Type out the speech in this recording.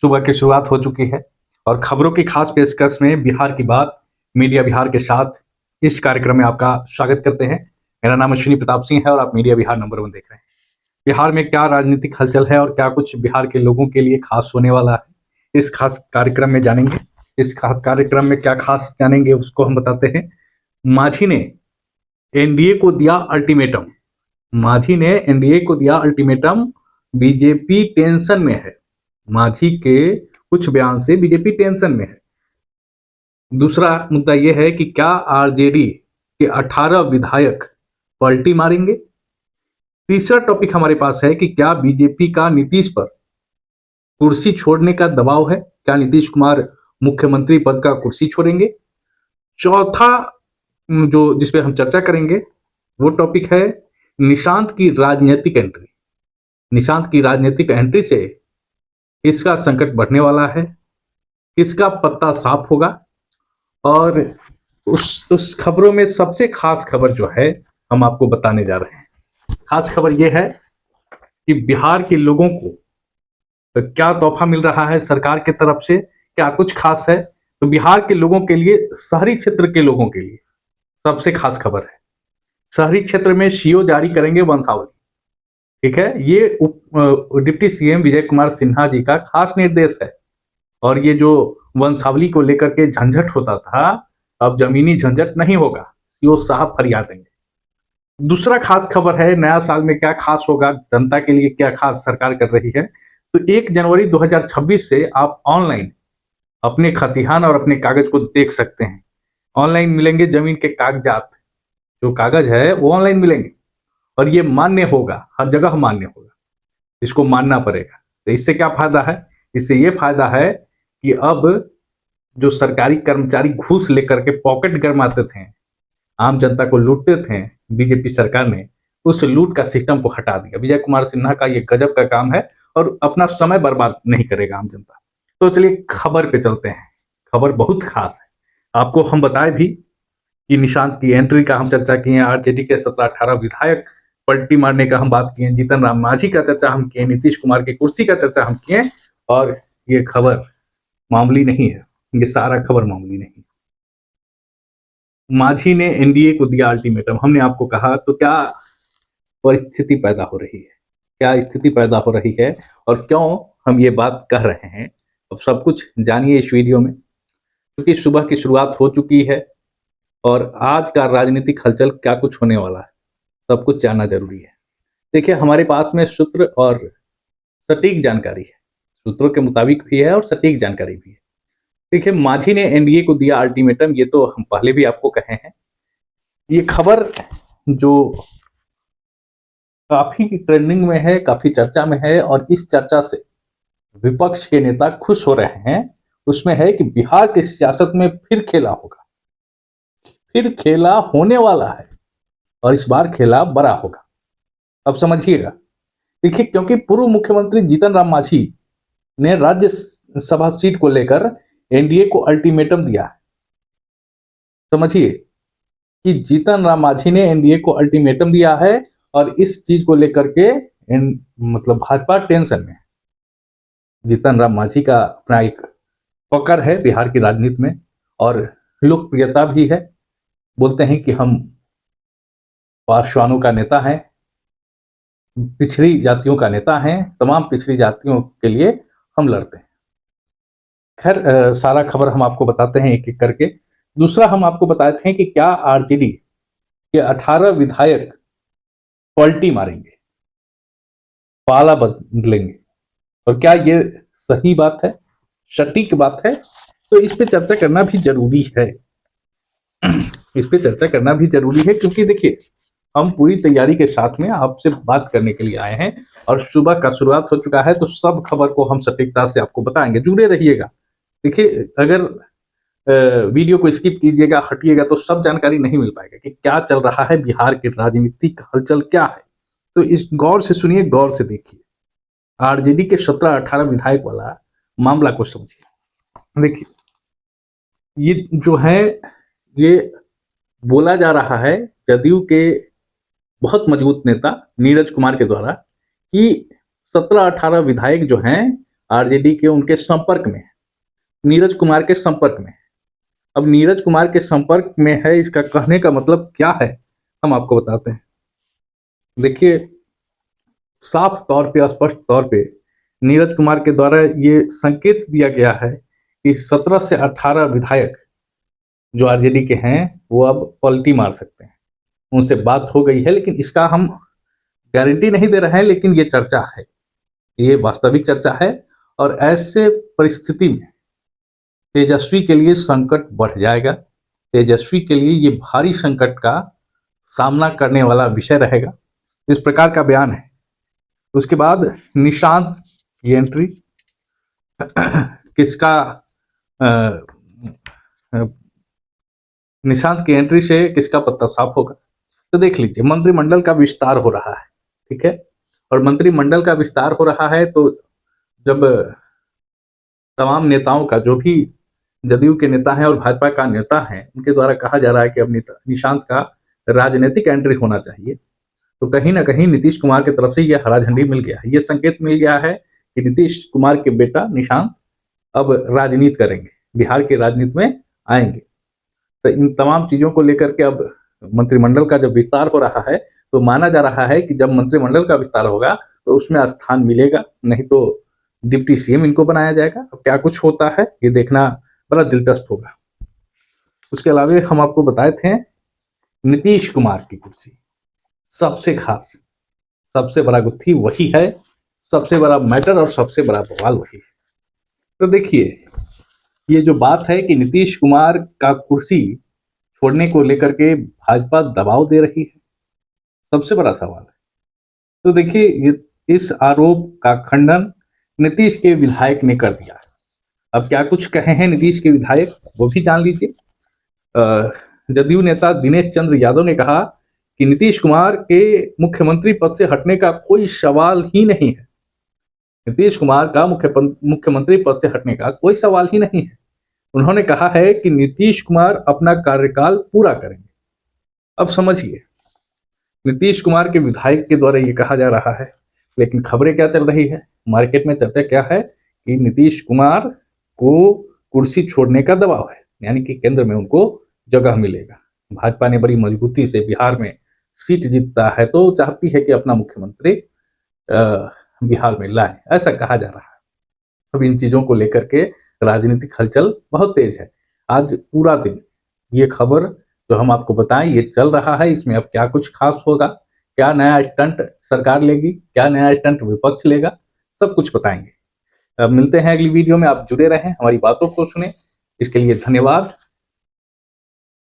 सुबह की शुरुआत हो चुकी है और खबरों की खास पेशकश में बिहार की बात मीडिया बिहार के साथ इस कार्यक्रम में आपका स्वागत करते हैं। मेरा नाम अश्विनी प्रताप सिंह है और आप मीडिया बिहार नंबर 1 देख रहे हैं। बिहार में क्या राजनीतिक हलचल है और क्या कुछ बिहार के लोगों के लिए खास होने वाला है, इस खास कार्यक्रम में जानेंगे। इस खास कार्यक्रम में क्या खास जानेंगे उसको हम बताते हैं। मांझी ने एनडीए को दिया अल्टीमेटम। मांझी ने एनडीए को दिया अल्टीमेटम। बीजेपी टेंशन में है। मांझी के कुछ बयान से बीजेपी टेंशन में है। दूसरा मुद्दा यह है कि क्या आरजेडी के 18 विधायक पलटी मारेंगे। तीसरा टॉपिक हमारे पास है कि क्या बीजेपी का नीतीश पर कुर्सी छोड़ने का दबाव है, क्या नीतीश कुमार मुख्यमंत्री पद का कुर्सी छोड़ेंगे। चौथा जो जिस पे हम चर्चा करेंगे वो टॉपिक है निशांत की राजनीतिक एंट्री। निशांत की राजनीतिक एंट्री से किसका संकट बढ़ने वाला है, किसका पत्ता साफ होगा। और उस खबरों में सबसे खास खबर जो है हम आपको बताने जा रहे हैं। खास खबर यह है कि बिहार के लोगों को तो क्या तोहफा मिल रहा है सरकार की तरफ से, क्या कुछ खास है। तो बिहार के लोगों के लिए, शहरी क्षेत्र के लोगों के लिए सबसे खास खबर है। शहरी क्षेत्र में सीओ जारी करेंगे वंशावली। ठीक है, ये डिप्टी सीएम विजय कुमार सिन्हा जी का खास निर्देश है। और ये जो वंशावली को लेकर के झंझट होता था, अब जमीनी झंझट नहीं होगा, सीओ साहब फरियाद देंगे। दूसरा खास खबर है नया साल में क्या खास होगा, जनता के लिए क्या खास सरकार कर रही है। तो 1 जनवरी 2026 से आप ऑनलाइन अपने खतिहान और अपने कागज को देख सकते हैं। ऑनलाइन मिलेंगे जमीन के कागजात, जो कागज है वो ऑनलाइन मिलेंगे और ये मान्य होगा, हर जगह मान्य होगा, इसको मानना पड़ेगा। तो इससे क्या फायदा है, इससे ये फायदा है कि अब जो सरकारी कर्मचारी घूस लेकर के पॉकेट गरमाते थे, आम जनता को लूटते थे, बीजेपी सरकार ने उस लूट का सिस्टम को हटा दिया। विजय कुमार सिन्हा का ये गजब का काम है और अपना समय बर्बाद नहीं करेगा आम जनता। तो चलिए खबर पे चलते हैं। खबर बहुत खास है। आपको हम बताए भी कि निशांत की एंट्री का हम चर्चा किए, आरजेडी के 17-18 विधायक पलटी मारने का हम बात किए, जीतन राम मांझी का चर्चा हम किए, नीतीश कुमार की कुर्सी का चर्चा हम किए। और ये खबर मामूली नहीं है, ये सारा खबर मामूली नहीं है। मांझी ने एनडीए को दिया अल्टीमेटम। हमने आपको कहा तो क्या परिस्थिति पैदा हो रही है, क्या स्थिति पैदा हो रही है और क्यों हम ये बात कह रहे हैं, अब सब कुछ जानिए इस वीडियो में। क्योंकि सुबह की शुरुआत हो चुकी है और आज का राजनीतिक हलचल क्या कुछ होने वाला है, सब कुछ जानना जरूरी है। देखिए, हमारे पास में सूत्र और सटीक जानकारी है, सूत्रों के मुताबिक भी है और सटीक जानकारी भी है। देखिए, मांझी ने एनडीए को दिया अल्टीमेटम, ये तो हम पहले भी आपको कहे हैं। ये खबर जो काफी ट्रेंडिंग में है, काफी चर्चा में है और इस चर्चा से विपक्ष के नेता खुश हो रहे हैं, उसमें है कि बिहार की सियासत में फिर खेला होगा, फिर खेला होने वाला है और इस बार खेला बड़ा होगा। अब समझिएगा। देखिए, क्योंकि पूर्व मुख्यमंत्री जीतन राम मांझी ने राज्यसभा सीट को लेकर एनडीए को अल्टीमेटम दिया है। समझिए कि जीतन राम मांझी ने एनडीए को अल्टीमेटम दिया है और इस चीज को लेकर के मतलब भाजपा टेंशन में है। जीतन राम मांझी का अपना एक पकड़ है बिहार की राजनीति में और लोकप्रियता भी है। बोलते हैं कि हम पासवानों का नेता हैं, पिछड़ी जातियों का नेता हैं, तमाम पिछड़ी जातियों के लिए हम लड़ते हैं। खैर, सारा खबर हम आपको बताते हैं एक एक करके। दूसरा, हम आपको बताते हैं कि क्या आरजेडी के 18 विधायक पलटी मारेंगे, पाला बदलेंगे और क्या ये सही बात है, सटीक बात है। तो इस पे चर्चा करना भी जरूरी है। इस पे चर्चा करना भी जरूरी है क्योंकि देखिए, हम पूरी तैयारी के साथ में आपसे बात करने के लिए आए हैं और सुबह का शुरुआत हो चुका है, तो सब खबर को हम सटीकता से आपको बताएंगे। जुड़े रहिएगा। देखिए, अगर वीडियो को स्किप कीजिएगा, हटिएगा, तो सब जानकारी नहीं मिल पाएगा कि क्या चल रहा है, बिहार के राजनीतिक हलचल क्या है। तो इस गौर से सुनिए, गौर से देखिए। आरजेडी के 17-18 विधायक वाला मामला को समझिए। देखिए, ये जो है, ये बोला जा रहा है जदयू के बहुत मजबूत नेता नीरज कुमार के द्वारा कि 17-18 विधायक जो हैं आरजेडी के उनके संपर्क में है, नीरज कुमार के संपर्क में है। अब नीरज कुमार के संपर्क में है, इसका कहने का मतलब क्या है हम आपको बताते हैं। देखिए, साफ तौर पे, स्पष्ट तौर पे नीरज कुमार के द्वारा ये संकेत दिया गया है कि 17 से 18 विधायक जो आरजेडी के हैं वो अब पलटी मार सकते हैं। उनसे बात हो गई है, लेकिन इसका हम गारंटी नहीं दे रहे हैं, लेकिन ये चर्चा है, ये वास्तविक चर्चा है। और ऐसे परिस्थिति में तेजस्वी के लिए संकट बढ़ जाएगा। तेजस्वी के लिए ये भारी संकट का सामना करने वाला विषय रहेगा। इस प्रकार का बयान है। उसके बाद निशांत की एंट्री, किसका निशांत की एंट्री से किसका पत्ता साफ होगा। तो देख लीजिए, मंत्रिमंडल का विस्तार हो रहा है, ठीक है। और मंत्रिमंडल का विस्तार हो रहा है तो जब तमाम नेताओं का, जो भी जदयू के नेता हैं और भाजपा का नेता है, उनके द्वारा कहा जा रहा है कि अब निशांत का राजनीतिक एंट्री होना चाहिए, तो कहीं ना कहीं नीतीश कुमार की तरफ से यह हरा झंडी मिल गया है, यह संकेत मिल गया है कि नीतीश कुमार के बेटा निशांत अब राजनीति करेंगे, बिहार के राजनीति में आएंगे। तो इन तमाम चीजों को लेकर के अब मंत्रिमंडल का जब विस्तार हो रहा है तो माना जा रहा है कि जब मंत्रिमंडल का विस्तार होगा तो उसमें स्थान मिलेगा, नहीं तो डिप्टी सीएम इनको बनाया जाएगा। अब क्या कुछ होता है ये देखना बड़ा दिलचस्प होगा। उसके अलावा हम आपको बताए थे नीतीश कुमार की कुर्सी सबसे खास, सबसे बड़ा गुत्थी वही है, सबसे बड़ा मैटर और सबसे बड़ा बवाल वही है। तो देखिए, ये जो बात है कि नीतीश कुमार का कुर्सी छोड़ने को लेकर के भाजपा दबाव दे रही है, सबसे बड़ा सवाल है। तो देखिए, इस आरोप का खंडन नीतीश के विधायक ने कर दिया। अब क्या कुछ कहे हैं नीतीश के विधायक वो भी जान लीजिए। जदयू नेता दिनेश चंद्र यादव ने कहा कि नीतीश कुमार के मुख्यमंत्री पद से हटने का कोई सवाल ही नहीं है। नीतीश कुमार का मुख्यमंत्री पद से हटने का कोई सवाल ही नहीं है। उन्होंने कहा है कि नीतीश कुमार अपना कार्यकाल पूरा करेंगे। अब समझिए, नीतीश कुमार के विधायक के द्वारा ये कहा जा रहा है, लेकिन खबरें क्या चल रही है, मार्केट में चर्चा क्या है कि नीतीश कुमार को कुर्सी छोड़ने का दबाव है, यानी कि केंद्र में उनको जगह मिलेगा। भाजपा ने बड़ी मजबूती से बिहार में सीट जीतता है तो चाहती है कि अपना मुख्यमंत्री बिहार में लाए, ऐसा कहा जा रहा है। अब इन चीजों को लेकर के राजनीतिक हलचल बहुत तेज है। आज पूरा दिन ये खबर जो हम आपको बताएं ये चल रहा है, इसमें अब क्या कुछ खास होगा, क्या नया स्टंट सरकार लेगी, क्या नया स्टंट विपक्ष लेगा, सब कुछ बताएंगे। अब मिलते हैं अगली वीडियो में। आप जुड़े रहें, हमारी बातों को सुने, इसके लिए धन्यवाद।